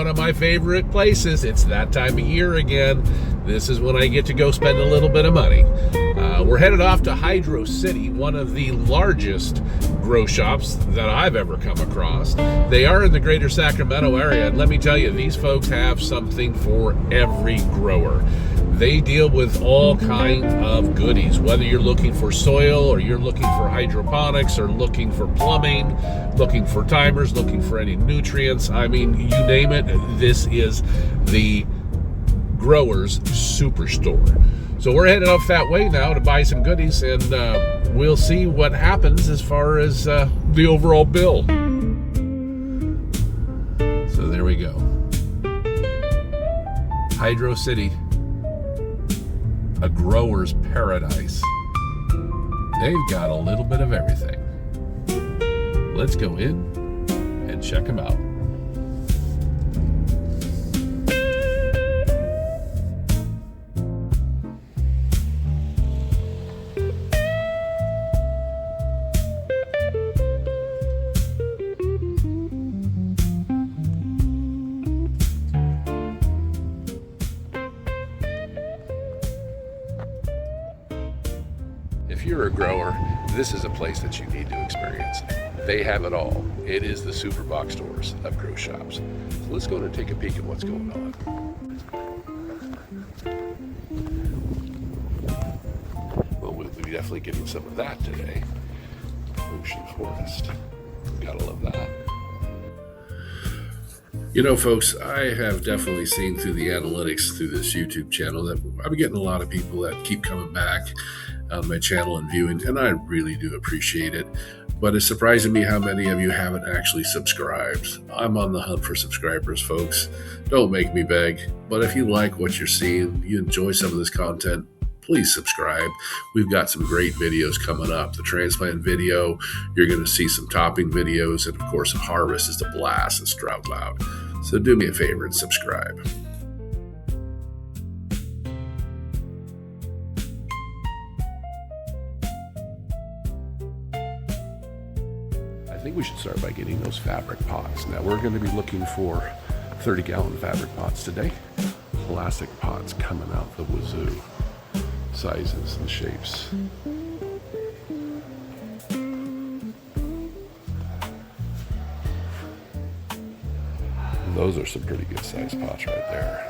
one of my favorite places. It's that time of year again. This is when I get to go spend a little bit of money. We're headed off to Hydro City, one of the largest grow shops that I've ever come across. They are in the greater Sacramento area, and let me tell you, these folks have something for every grower. They deal with all kinds of goodies, whether you're looking for soil or you're looking for hydroponics or looking for plumbing, looking for timers, looking for any nutrients. I mean, you name it, this is the grower's superstore. So we're headed off that way now to buy some goodies, and we'll see what happens as far as the overall bill. So there we go. Hydro City, a grower's paradise. They've got a little bit of everything. Let's go in and check them out. If you're a grower, this is a place that you need to experience. They have it all. It is the super box stores of grow shops. So let's go and take a peek at what's going on. Well, we'll be definitely getting some of that today. Ocean Forest. Gotta love that. You know, folks, I have definitely seen through the analytics through this YouTube channel that I'm getting a lot of people that keep coming back on my channel and viewing, and I really do appreciate it. But it's surprising me how many of you haven't actually subscribed. I'm on the hunt for subscribers, folks. Don't make me beg, but if you like what you're seeing, you enjoy some of this content, please subscribe. We've got some great videos coming up. The transplant video, you're going to see some topping videos, and of course, harvest is the blast at StroudLoud. So do me a favor and subscribe. I think we should start by getting those fabric pots. Now we're going to be looking for 30-gallon fabric pots today. Plastic pots coming out the wazoo. Sizes and shapes. Those are some pretty good sized pots right there.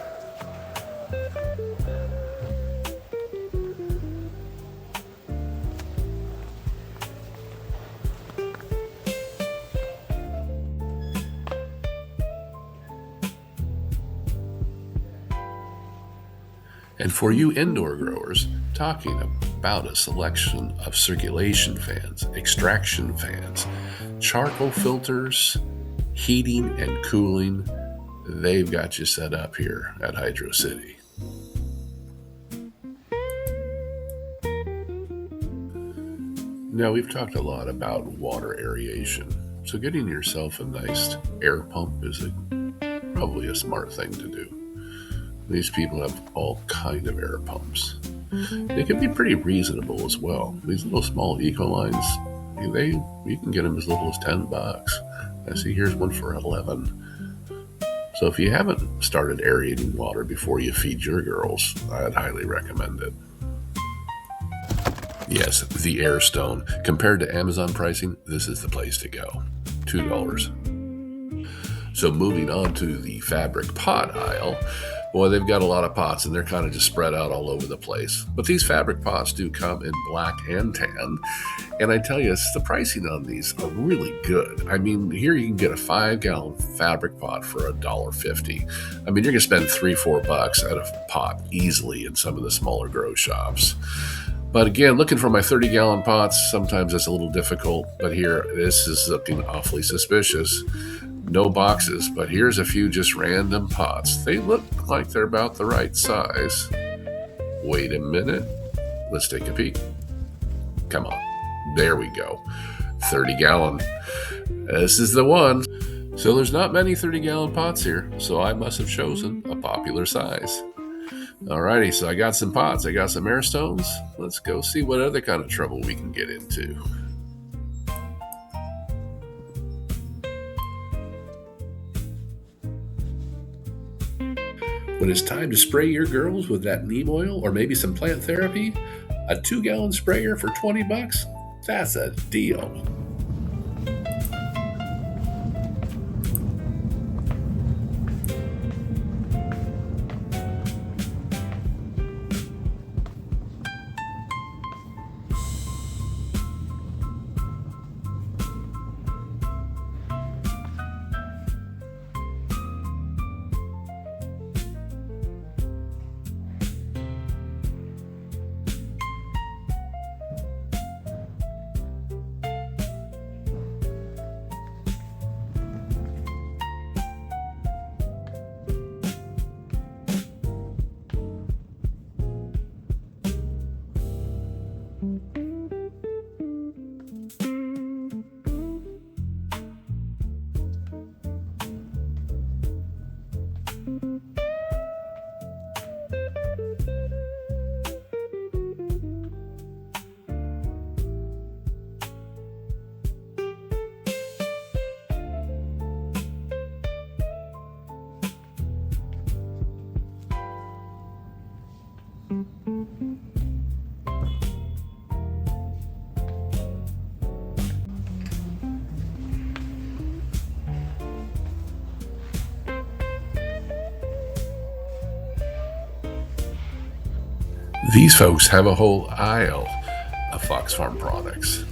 And for you indoor growers, talking about a selection of circulation fans, extraction fans, charcoal filters, heating and cooling, they've got you set up here at Hydro City. Now, we've talked a lot about water aeration, so getting yourself a nice air pump is probably a smart thing to do. These people have all kind of air pumps. They can be pretty reasonable as well. These little small eco lines, you can get them as little as $10. I see here's one for $11. So if you haven't started aerating water before you feed your girls, I'd highly recommend it. Yes, the Airstone. Compared to Amazon pricing, this is the place to go. $2. So moving on to the fabric pot aisle, boy, they've got a lot of pots and they're kind of just spread out all over the place. But these fabric pots do come in black and tan. And I tell you, the pricing on these are really good. I mean, here you can get a 5-gallon fabric pot for $1.50. I mean, you're going to spend $3-4 at a pot easily in some of the smaller grow shops. But again, looking for my 30-gallon pots, sometimes it's a little difficult. But here, this is looking awfully suspicious. No boxes, but here's a few just random pots. They look like they're about the right size. Wait a minute. Let's take a peek. Come on. There we go. 30-gallon. This is the one. So there's not many 30-gallon pots here, so I must have chosen a popular size. Alrighty, so I got some pots. I got some air stones. Let's go see what other kind of trouble we can get into. When it's time to spray your girls with that neem oil or maybe some plant therapy, a 2-gallon sprayer for $20? That's a deal. These folks have a whole aisle of Fox Farm products,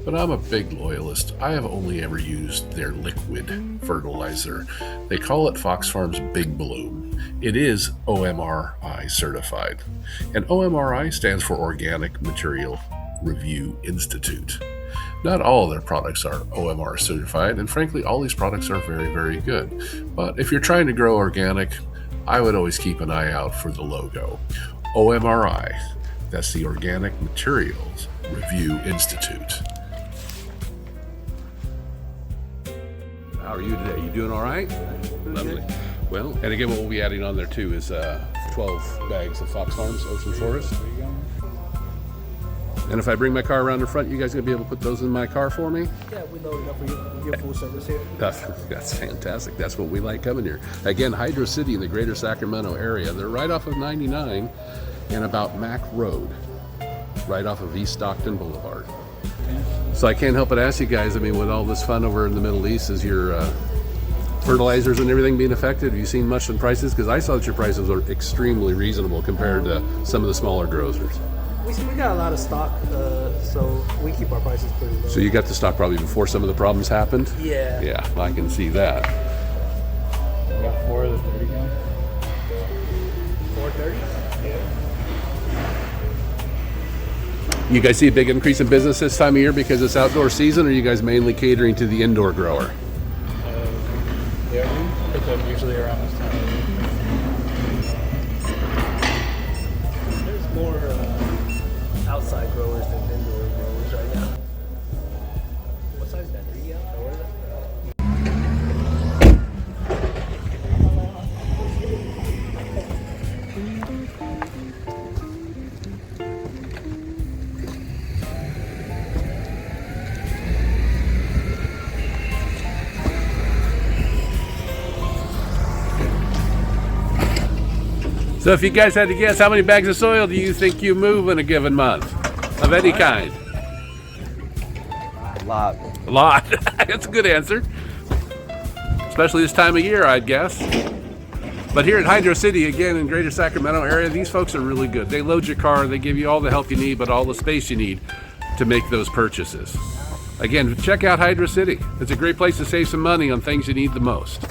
but I'm a big loyalist. I have only ever used their liquid fertilizer. They call it Fox Farm's Big Bloom. It is OMRI certified, and OMRI stands for Organic Material Review Institute. Not all their products are OMR certified, and frankly, all these products are very, very good. But if you're trying to grow organic, I would always keep an eye out for the logo. OMRI, that's the Organic Materials Review Institute. How are you today? You doing all right? Lovely. Well, and again, what we'll be adding on there too is 12 bags of Fox Farms Ocean Forest. And if I bring my car around the front, you guys gonna be able to put those in my car for me? Yeah, we load it up for you. We get full service here. That's fantastic. That's what we like coming here. Again, Hydro City in the greater Sacramento area. They're right off of 99 and about Mack Road, right off of East Stockton Boulevard. So I can't help but ask you guys, I mean, with all this fun over in the Middle East, is your fertilizers and everything being affected? Have you seen much in prices? Because I saw that your prices are extremely reasonable compared to some of the smaller grocers. We got a lot of stock, so we keep our prices pretty low. So you got the stock probably before some of the problems happened? Yeah. Yeah, I can see that. We got 4 of the 30 gallon. 430? Yeah. You guys see a big increase in business this time of year because it's outdoor season, or are you guys mainly catering to the indoor grower? Yeah, we pick up usually around this time of year. There's more outside growers than indoor growers right now. What size is that? 3 gallon? Or what is that? So if you guys had to guess, how many bags of soil do you think you move in a given month of any kind? A lot. A lot. That's a good answer. Especially this time of year, I'd guess. But here at Hydro City, again, in greater Sacramento area, these folks are really good. They load your car, they give you all the help you need, but all the space you need to make those purchases. Again, check out Hydro City. It's a great place to save some money on things you need the most.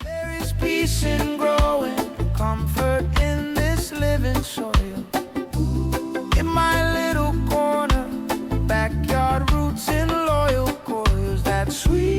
There is peace in growing, comfort in this living soil. In my little corner, backyard roots in loyal coils, that sweet